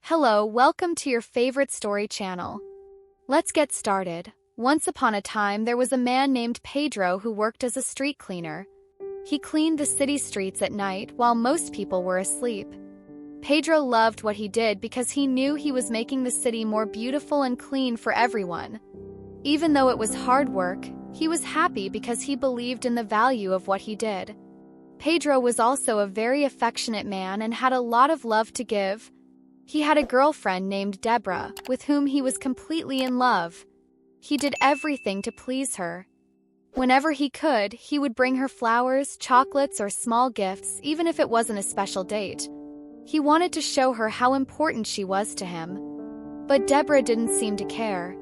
Hello, welcome to your favorite story channel. Let's get started. Once upon a time, there was a man named Pedro who worked as a street cleaner. He cleaned the city streets at night while most people were asleep. Pedro loved what he did because he knew he was making the city more beautiful and clean for everyone. Even though it was hard work, he was happy because he believed in the value of what he did. Pedro was also a very affectionate man and had a lot of love to give. He had a girlfriend named Débora, with whom he was completely in love. He did everything to please her. Whenever he could, he would bring her flowers, chocolates, or small gifts, even if it wasn't a special date. He wanted to show her how important she was to him. But Débora didn't seem to care.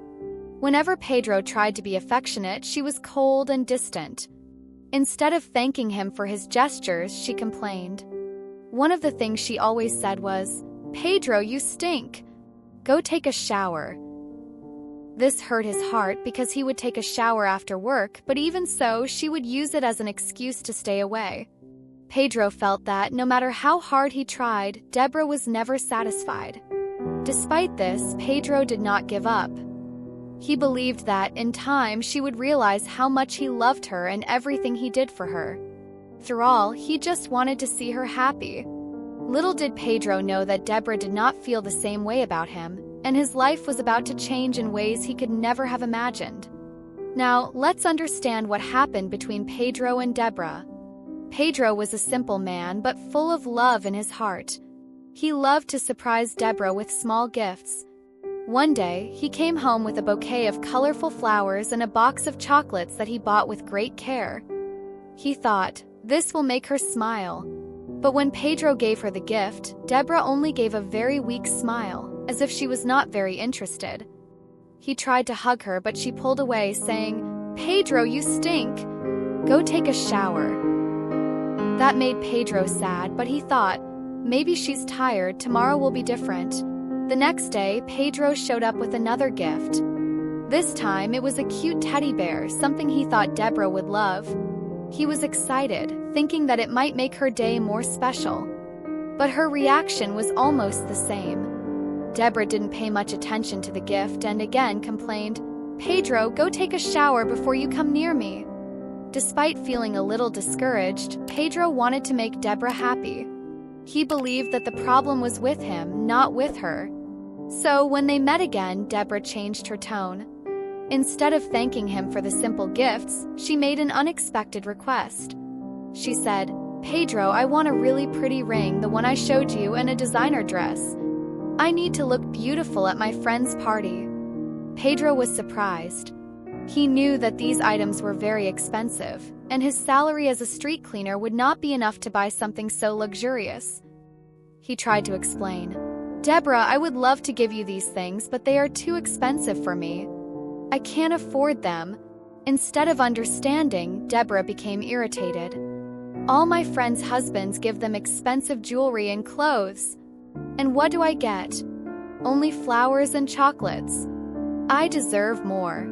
Whenever Pedro tried to be affectionate, she was cold and distant. Instead of thanking him for his gestures, she complained. One of the things she always said was, "Pedro, you stink. Go take a shower." This hurt his heart because he would take a shower after work, but even so, she would use it as an excuse to stay away. Pedro felt that, no matter how hard he tried, Débora was never satisfied. Despite this, Pedro did not give up. He believed that, in time, she would realize how much he loved her and everything he did for her. Through all, he just wanted to see her happy. Little did Pedro know that Débora did not feel the same way about him, and his life was about to change in ways he could never have imagined. Now, let's understand what happened between Pedro and Débora. Pedro was a simple man, but full of love in his heart. He loved to surprise Débora with small gifts. One day, he came home with a bouquet of colorful flowers and a box of chocolates that he bought with great care. He thought, this will make her smile. But when Pedro gave her the gift, Débora only gave a very weak smile, as if she was not very interested. He tried to hug her, but she pulled away, saying, "Pedro, you stink. Go take a shower." That made Pedro sad, but he thought, maybe she's tired, tomorrow will be different. The next day, Pedro showed up with another gift. This time, it was a cute teddy bear, something he thought Débora would love. He was excited, thinking that it might make her day more special. But her reaction was almost the same. Débora didn't pay much attention to the gift and again complained, "Pedro, go take a shower before you come near me." Despite feeling a little discouraged, Pedro wanted to make Débora happy. He believed that the problem was with him, not with her. So when they met again, Débora changed her tone. Instead of thanking him for the simple gifts, she made an unexpected request. She said, "Pedro, I want a really pretty ring, the one I showed you, and a designer dress. I need to look beautiful at my friend's party." Pedro was surprised. He knew that these items were very expensive, and his salary as a street cleaner would not be enough to buy something so luxurious. He tried to explain, "Débora, I would love to give you these things, but they are too expensive for me. I can't afford them." Instead of understanding, Débora became irritated. "All my friends' husbands give them expensive jewelry and clothes. And what do I get? Only flowers and chocolates. I deserve more."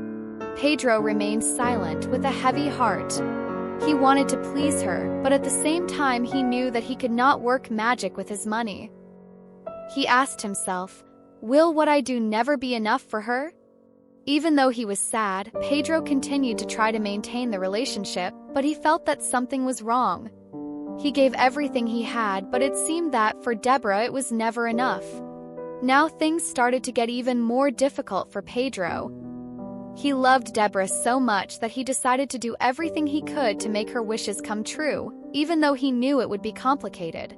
Pedro remained silent with a heavy heart. He wanted to please her, but at the same time he knew that he could not work magic with his money. He asked himself, will what I do never be enough for her? Even though he was sad, Pedro continued to try to maintain the relationship, but he felt that something was wrong. He gave everything he had, but it seemed that, for Débora, it was never enough. Now things started to get even more difficult for Pedro. He loved Débora so much that he decided to do everything he could to make her wishes come true, even though he knew it would be complicated.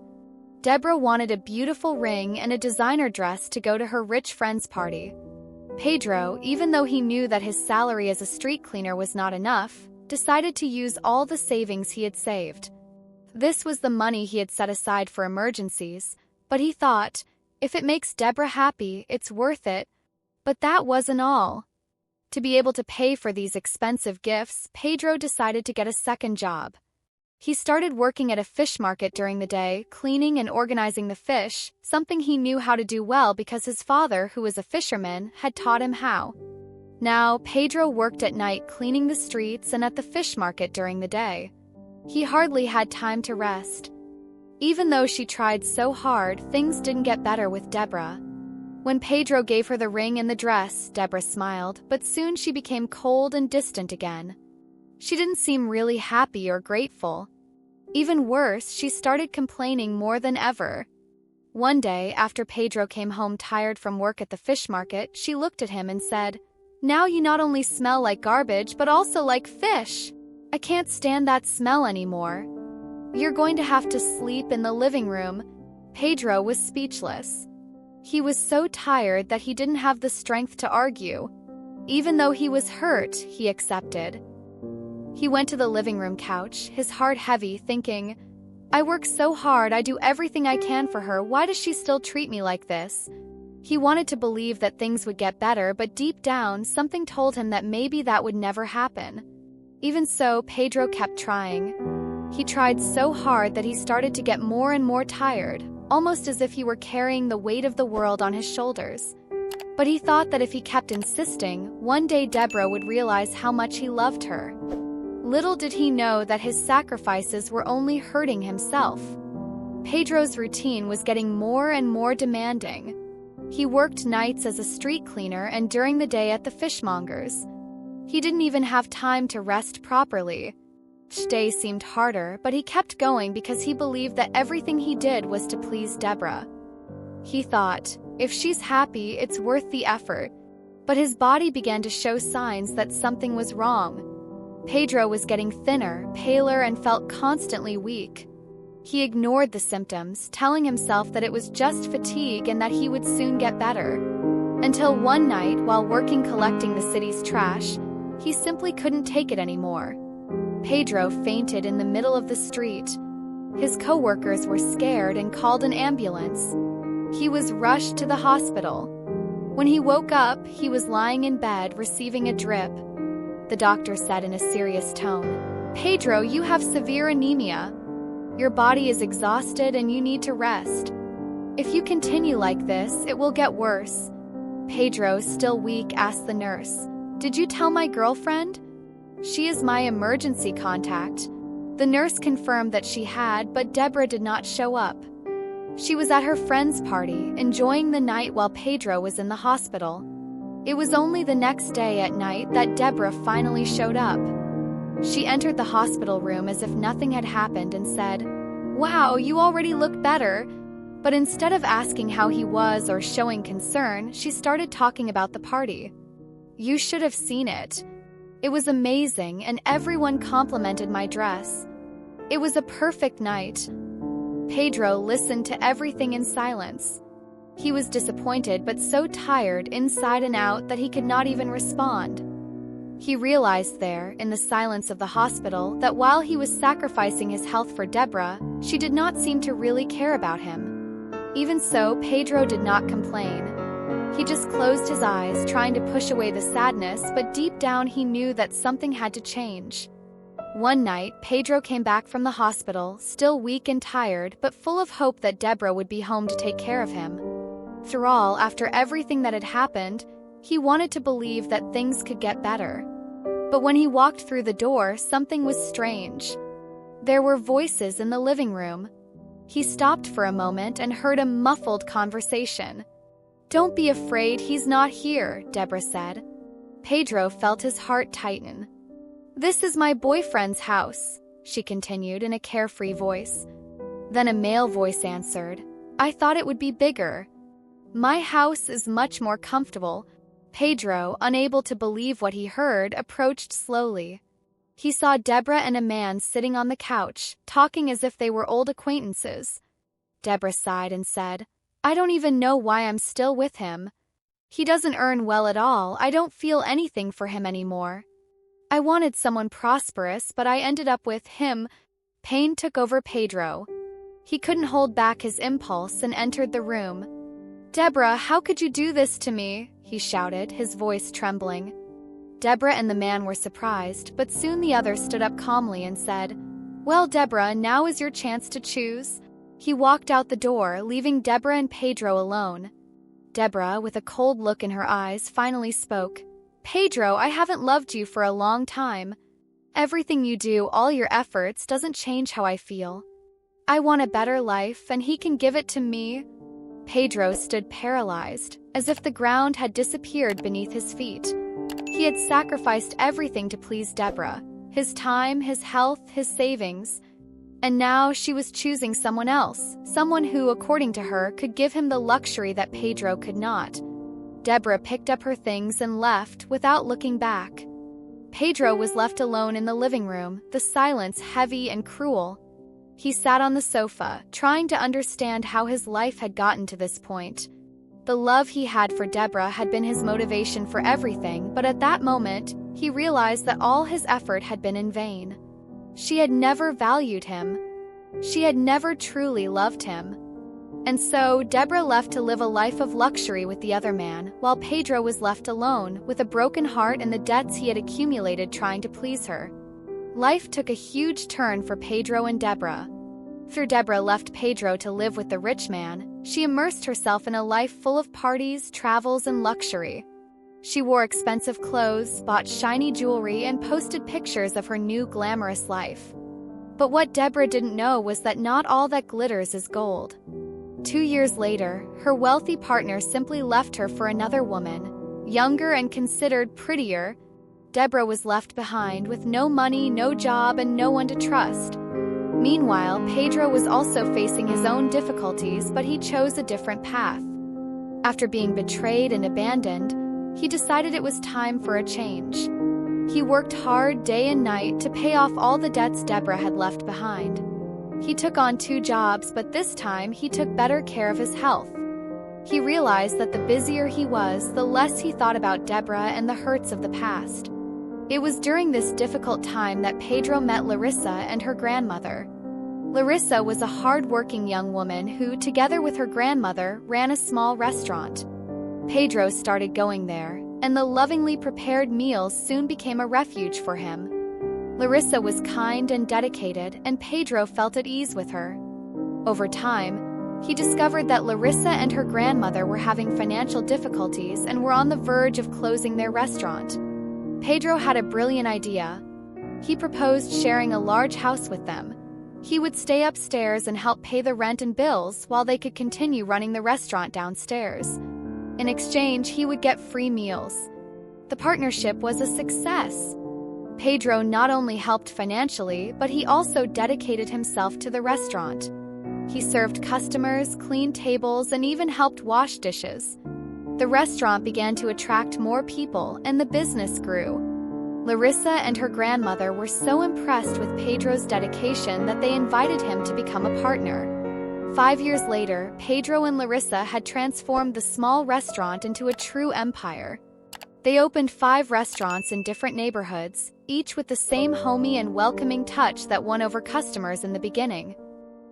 Débora wanted a beautiful ring and a designer dress to go to her rich friend's party. Pedro, even though he knew that his salary as a street cleaner was not enough, decided to use all the savings he had saved. This was the money he had set aside for emergencies, but he thought, if it makes Débora happy, it's worth it. But that wasn't all. To be able to pay for these expensive gifts, Pedro decided to get a second job. He started working at a fish market during the day, cleaning and organizing the fish, something he knew how to do well because his father, who was a fisherman, had taught him how. Now, Pedro worked at night cleaning the streets and at the fish market during the day. He hardly had time to rest. Even though she tried so hard, things didn't get better with Débora. When Pedro gave her the ring and the dress, Débora smiled, but soon she became cold and distant again. She didn't seem really happy or grateful. Even worse, she started complaining more than ever. One day, after Pedro came home tired from work at the fish market, she looked at him and said, "Now you not only smell like garbage, but also like fish. I can't stand that smell anymore. You're going to have to sleep in the living room." Pedro was speechless. He was so tired that he didn't have the strength to argue. Even though he was hurt, he accepted. He went to the living room couch, his heart heavy, thinking, "I work so hard, I do everything I can for her, why does she still treat me like this?" He wanted to believe that things would get better, but deep down, something told him that maybe that would never happen. Even so, Pedro kept trying. He tried so hard that he started to get more and more tired, almost as if he were carrying the weight of the world on his shoulders. But he thought that if he kept insisting, one day Débora would realize how much he loved her. Little did he know that his sacrifices were only hurting himself. Pedro's routine was getting more and more demanding. He worked nights as a street cleaner and during the day at the fishmonger's. He didn't even have time to rest properly. Each day seemed harder, but he kept going because he believed that everything he did was to please Débora. He thought, if she's happy, it's worth the effort. But his body began to show signs that something was wrong. Pedro was getting thinner, paler, and felt constantly weak. He ignored the symptoms, telling himself that it was just fatigue and that he would soon get better. Until one night, while working collecting the city's trash, he simply couldn't take it anymore. Pedro fainted in the middle of the street. His co-workers were scared and called an ambulance. He was rushed to the hospital. When he woke up, he was lying in bed receiving a drip. The doctor said in a serious tone, "Pedro, you have severe anemia. Your body is exhausted and you need to rest. If you continue like this, it will get worse." Pedro, still weak, asked the nurse, "Did you tell my girlfriend? She is my emergency contact." The nurse confirmed that she had, but Débora did not show up. She was at her friend's party, enjoying the night while Pedro was in the hospital. It was only the next day at night that Débora finally showed up. She entered the hospital room as if nothing had happened and said, "Wow, you already look better." But instead of asking how he was or showing concern, she started talking about the party. "You should have seen it. It was amazing and everyone complimented my dress. It was a perfect night." Pedro listened to everything in silence. He was disappointed but so tired inside and out that he could not even respond. He realized there, in the silence of the hospital, that while he was sacrificing his health for Débora, she did not seem to really care about him. Even so, Pedro did not complain. He just closed his eyes, trying to push away the sadness, but deep down he knew that something had to change. One night, Pedro came back from the hospital, still weak and tired, but full of hope that Débora would be home to take care of him. Through all, after everything that had happened, he wanted to believe that things could get better. But when he walked through the door, something was strange. There were voices in the living room. He stopped for a moment and heard a muffled conversation. "Don't be afraid, he's not here," Débora said. Pedro felt his heart tighten. "This is my boyfriend's house," she continued in a carefree voice. Then a male voice answered, "I thought it would be bigger. My house is much more comfortable." Pedro, unable to believe what he heard, approached slowly. He saw Débora and a man sitting on the couch, talking as if they were old acquaintances. Débora sighed and said, "I don't even know why I'm still with him. He doesn't earn well at all. I don't feel anything for him anymore. I wanted someone prosperous, but I ended up with him." Pain took over Pedro. He couldn't hold back his impulse and entered the room. "Débora, how could you do this to me?" he shouted, his voice trembling. Débora and the man were surprised, but soon the other stood up calmly and said, "Well, Débora, now is your chance to choose." He walked out the door, leaving Débora and Pedro alone. Débora, with a cold look in her eyes, finally spoke. "Pedro, I haven't loved you for a long time. Everything you do, all your efforts, doesn't change how I feel. I want a better life, and he can give it to me." Pedro stood paralyzed, as if the ground had disappeared beneath his feet. He had sacrificed everything to please Débora, his time, his health, his savings, and now she was choosing someone else, someone who, according to her, could give him the luxury that Pedro could not. Débora picked up her things and left without looking back. Pedro was left alone in the living room, the silence heavy and cruel. He sat on the sofa, trying to understand how his life had gotten to this point. The love he had for Débora had been his motivation for everything, but at that moment, he realized that all his effort had been in vain. She had never valued him. She had never truly loved him. And so, Débora left to live a life of luxury with the other man, while Pedro was left alone, with a broken heart and the debts he had accumulated trying to please her. Life took a huge turn for Pedro and Débora. After Débora left Pedro to live with the rich man, she immersed herself in a life full of parties, travels, and luxury. She wore expensive clothes, bought shiny jewelry, and posted pictures of her new glamorous life. But what Débora didn't know was that not all that glitters is gold. 2 years later, her wealthy partner simply left her for another woman, younger and considered prettier. Débora was left behind with no money, no job, and no one to trust. Meanwhile, Pedro was also facing his own difficulties, but he chose a different path. After being betrayed and abandoned, he decided it was time for a change. He worked hard day and night to pay off all the debts Débora had left behind. He took on 2 jobs, but this time he took better care of his health. He realized that the busier he was, the less he thought about Débora and the hurts of the past. It was during this difficult time that Pedro met Larissa and her grandmother. Larissa was a hard-working young woman who, together with her grandmother, ran a small restaurant. Pedro started going there, and the lovingly prepared meals soon became a refuge for him. Larissa was kind and dedicated, and Pedro felt at ease with her. Over time, he discovered that Larissa and her grandmother were having financial difficulties and were on the verge of closing their restaurant. Pedro had a brilliant idea. He proposed sharing a large house with them. He would stay upstairs and help pay the rent and bills while they could continue running the restaurant downstairs. In exchange, he would get free meals. The partnership was a success. Pedro not only helped financially, but he also dedicated himself to the restaurant. He served customers, cleaned tables, and even helped wash dishes. The restaurant began to attract more people, and the business grew. Larissa and her grandmother were so impressed with Pedro's dedication that they invited him to become a partner. 5 years later, Pedro and Larissa had transformed the small restaurant into a true empire. They opened 5 restaurants in different neighborhoods, each with the same homey and welcoming touch that won over customers in the beginning.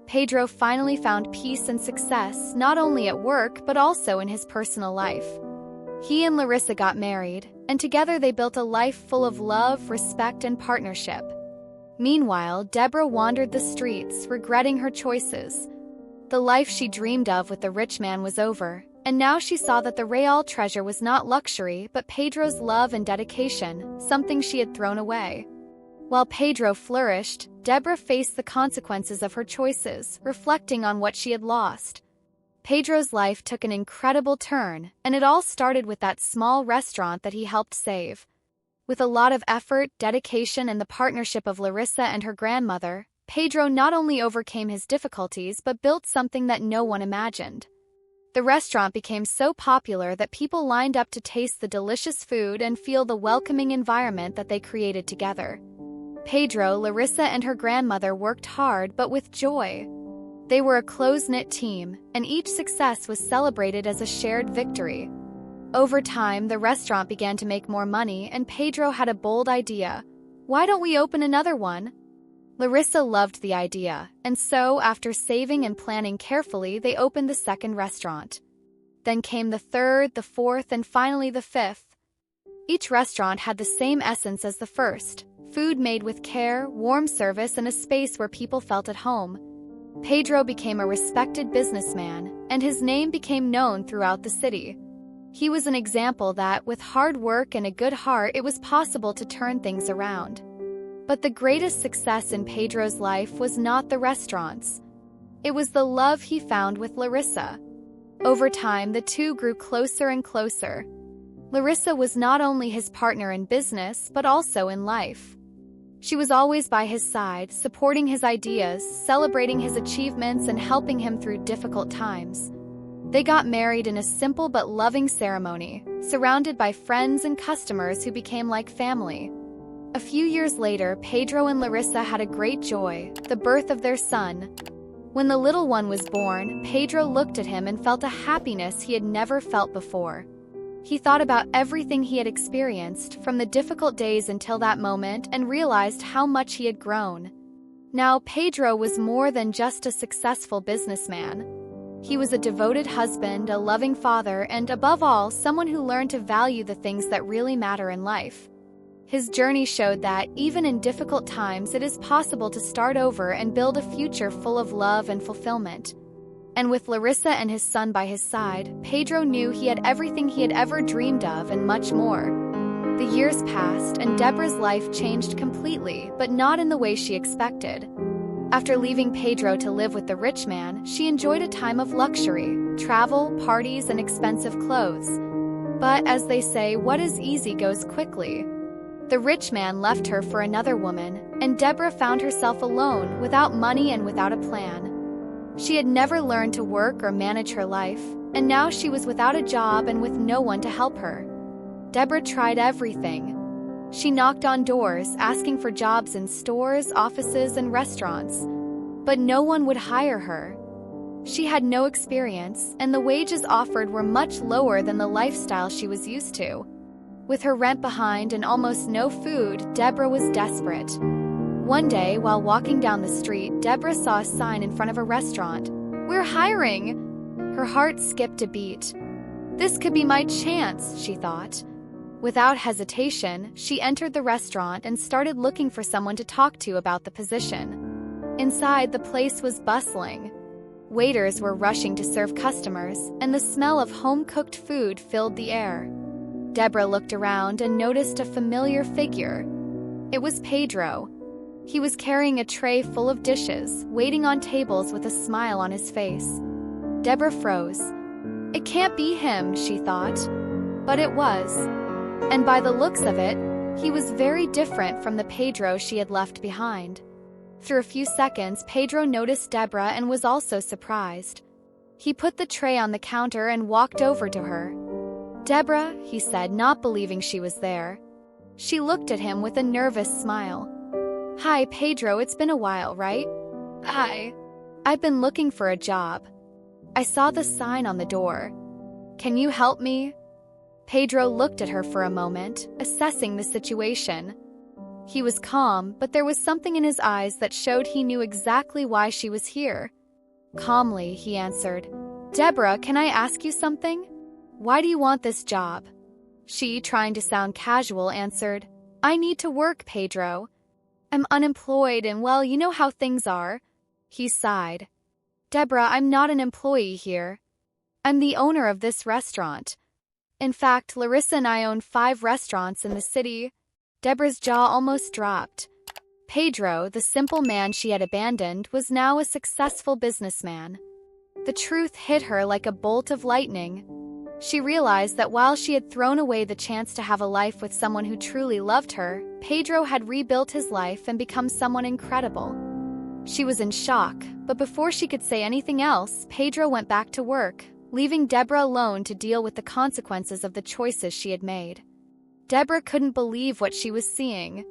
Pedro finally found peace and success not only at work but also in his personal life. He and Larissa got married, and together they built a life full of love, respect, and partnership. Meanwhile, Débora wandered the streets, regretting her choices. The life she dreamed of with the rich man was over, and now she saw that the real treasure was not luxury but Pedro's love and dedication, something she had thrown away. While Pedro flourished, Débora faced the consequences of her choices, reflecting on what she had lost. Pedro's life took an incredible turn, and it all started with that small restaurant that he helped save. With a lot of effort, dedication, and the partnership of Larissa and her grandmother, Pedro not only overcame his difficulties but built something that no one imagined. The restaurant became so popular that people lined up to taste the delicious food and feel the welcoming environment that they created together. Pedro, Larissa, and her grandmother worked hard but with joy. They were a close-knit team, and each success was celebrated as a shared victory. Over time, the restaurant began to make more money, and Pedro had a bold idea. Why don't we open another one? Larissa loved the idea, and so, after saving and planning carefully, they opened the second restaurant. Then came the third, the fourth, and finally the fifth. Each restaurant had the same essence as the first: food made with care, warm service, and a space where people felt at home. Pedro became a respected businessman, and his name became known throughout the city. He was an example that, with hard work and a good heart, it was possible to turn things around. But the greatest success in Pedro's life was not the restaurants. It was the love he found with Larissa. Over time, the two grew closer and closer. Larissa was not only his partner in business, but also in life. She was always by his side, supporting his ideas, celebrating his achievements, and helping him through difficult times. They got married in a simple but loving ceremony, surrounded by friends and customers who became like family. A few years later, Pedro and Larissa had a great joy, the birth of their son. When the little one was born, Pedro looked at him and felt a happiness he had never felt before. He thought about everything he had experienced, from the difficult days until that moment, and realized how much he had grown. Now, Pedro was more than just a successful businessman. He was a devoted husband, a loving father, and above all, someone who learned to value the things that really matter in life. His journey showed that, even in difficult times, it is possible to start over and build a future full of love and fulfillment. And with Larissa and his son by his side, Pedro knew he had everything he had ever dreamed of and much more. The years passed, and Deborah's life changed completely, but not in the way she expected. After leaving Pedro to live with the rich man, she enjoyed a time of luxury, travel, parties, and expensive clothes. But, as they say, what is easy goes quickly. The rich man left her for another woman, and Débora found herself alone, without money and without a plan. She had never learned to work or manage her life, and now she was without a job and with no one to help her. Débora tried everything. She knocked on doors, asking for jobs in stores, offices, and restaurants. But no one would hire her. She had no experience, and the wages offered were much lower than the lifestyle she was used to. With her rent behind and almost no food, Débora was desperate. One day, while walking down the street, Débora saw a sign in front of a restaurant. "We're hiring!" Her heart skipped a beat. This could be my chance, she thought. Without hesitation, she entered the restaurant and started looking for someone to talk to about the position. Inside, the place was bustling. Waiters were rushing to serve customers, and the smell of home-cooked food filled the air. Débora looked around and noticed a familiar figure. It was Pedro. He was carrying a tray full of dishes, waiting on tables with a smile on his face. Débora froze. It can't be him, she thought. But it was. And by the looks of it, he was very different from the Pedro she had left behind. Through a few seconds, Pedro noticed Débora and was also surprised. He put the tray on the counter and walked over to her. "Débora," he said, not believing she was there. She looked at him with a nervous smile. "Hi, Pedro, it's been a while, right?" "Hi. I've been looking for a job. I saw the sign on the door. Can you help me?" Pedro looked at her for a moment, assessing the situation. He was calm, but there was something in his eyes that showed he knew exactly why she was here. Calmly, he answered, "Débora, can I ask you something? Why do you want this job?" She, trying to sound casual, answered, "I need to work, Pedro. I'm unemployed and, well, you know how things are." He sighed. "Débora, I'm not an employee here. I'm the owner of this restaurant. In fact, Larissa and I own 5 restaurants in the city." Debora's jaw almost dropped. Pedro, the simple man she had abandoned, was now a successful businessman. The truth hit her like a bolt of lightning. She realized that while she had thrown away the chance to have a life with someone who truly loved her, Pedro had rebuilt his life and become someone incredible. She was in shock, but before she could say anything else, Pedro went back to work, leaving Débora alone to deal with the consequences of the choices she had made. Débora couldn't believe what she was seeing.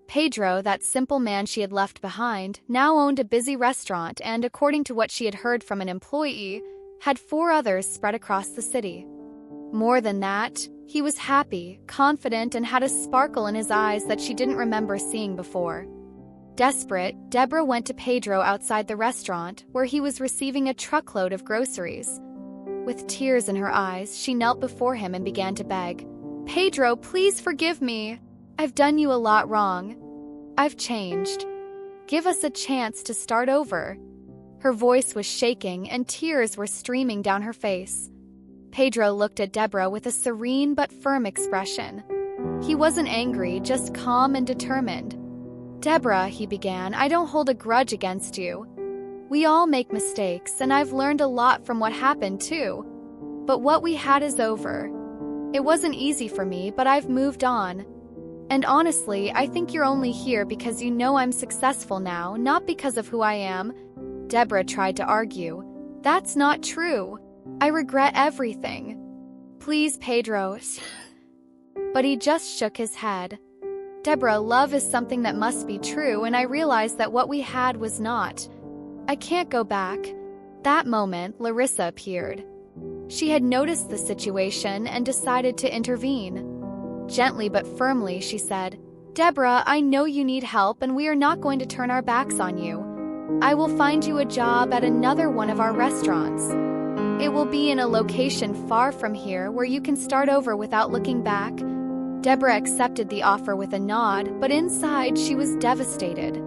Pedro, that simple man she had left behind, now owned a busy restaurant and, according to what she had heard from an employee, had 4 others spread across the city. More than that, he was happy, confident, and had a sparkle in his eyes that she didn't remember seeing before. Desperate, Débora went to Pedro outside the restaurant, where he was receiving a truckload of groceries. With tears in her eyes, she knelt before him and began to beg, "Pedro, please forgive me. I've done you a lot wrong. I've changed. Give us a chance to start over." Her voice was shaking and tears were streaming down her face. Pedro looked at Débora with a serene but firm expression. He wasn't angry, just calm and determined. "Débora," he began, "I don't hold a grudge against you. We all make mistakes, and I've learned a lot from what happened, too. But what we had is over. It wasn't easy for me, but I've moved on. And honestly, I think you're only here because you know I'm successful now, not because of who I am." Débora tried to argue. "That's not true. I regret everything. Please, Pedro." But he just shook his head. "Débora, love is something that must be true, and I realized that what we had was not. I can't go back." That moment, Larissa appeared. She had noticed the situation and decided to intervene. Gently but firmly, she said, "Débora, I know you need help and we are not going to turn our backs on you. I will find you a job at another one of our restaurants. It will be in a location far from here where you can start over without looking back." Débora accepted the offer with a nod, but inside she was devastated.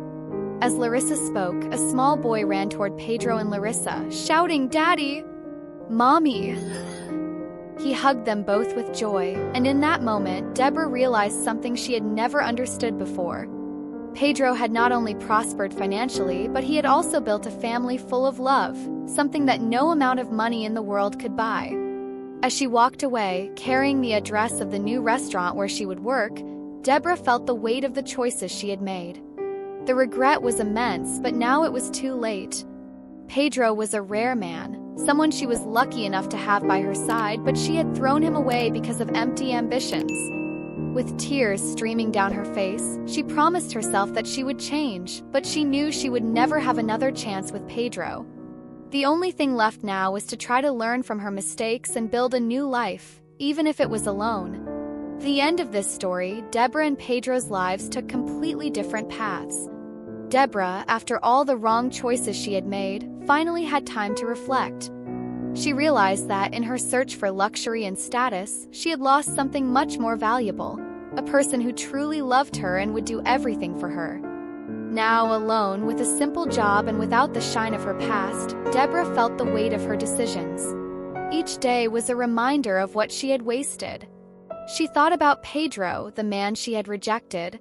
As Larissa spoke, a small boy ran toward Pedro and Larissa, shouting, "Daddy! Mommy!" He hugged them both with joy, and in that moment, Débora realized something she had never understood before. Pedro had not only prospered financially, but he had also built a family full of love, something that no amount of money in the world could buy. As she walked away, carrying the address of the new restaurant where she would work, Débora felt the weight of the choices she had made. The regret was immense, but now it was too late. Pedro was a rare man, someone she was lucky enough to have by her side, but she had thrown him away because of empty ambitions. With tears streaming down her face, she promised herself that she would change, but she knew she would never have another chance with Pedro. The only thing left now was to try to learn from her mistakes and build a new life, even if it was alone. The end of this story, Débora and Pedro's lives took completely different paths. Débora, after all the wrong choices she had made, finally had time to reflect. She realized that, in her search for luxury and status, she had lost something much more valuable, a person who truly loved her and would do everything for her. Now, alone, with a simple job and without the shine of her past, Débora felt the weight of her decisions. Each day was a reminder of what she had wasted. She thought about Pedro, the man she had rejected.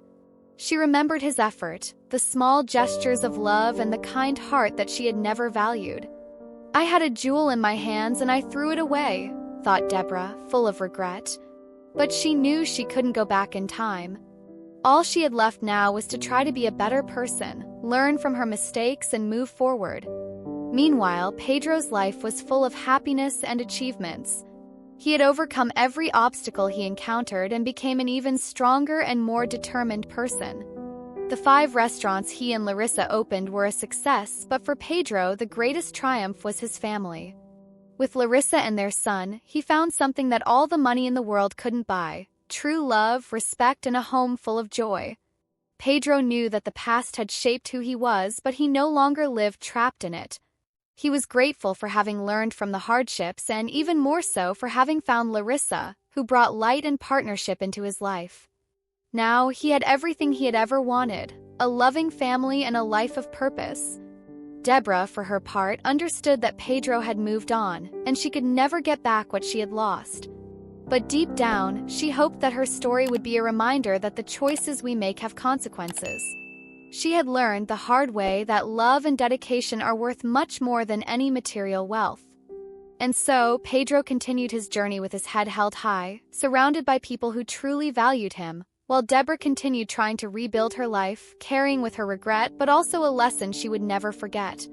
She remembered his effort, the small gestures of love and the kind heart that she had never valued. "I had a jewel in my hands and I threw it away," thought Débora, full of regret. But she knew she couldn't go back in time. All she had left now was to try to be a better person, learn from her mistakes and move forward. Meanwhile, Pedro's life was full of happiness and achievements. He had overcome every obstacle he encountered and became an even stronger and more determined person. The 5 restaurants he and Larissa opened were a success, but for Pedro, the greatest triumph was his family. With Larissa and their son, he found something that all the money in the world couldn't buy: true love, respect, and a home full of joy. Pedro knew that the past had shaped who he was, but he no longer lived trapped in it. He was grateful for having learned from the hardships and even more so for having found Larissa, who brought light and partnership into his life. Now, he had everything he had ever wanted: a loving family and a life of purpose. Débora, for her part, understood that Pedro had moved on, and she could never get back what she had lost. But deep down, she hoped that her story would be a reminder that the choices we make have consequences. She had learned the hard way that love and dedication are worth much more than any material wealth. And so, Pedro continued his journey with his head held high, surrounded by people who truly valued him, while Débora continued trying to rebuild her life, carrying with her regret but also a lesson she would never forget.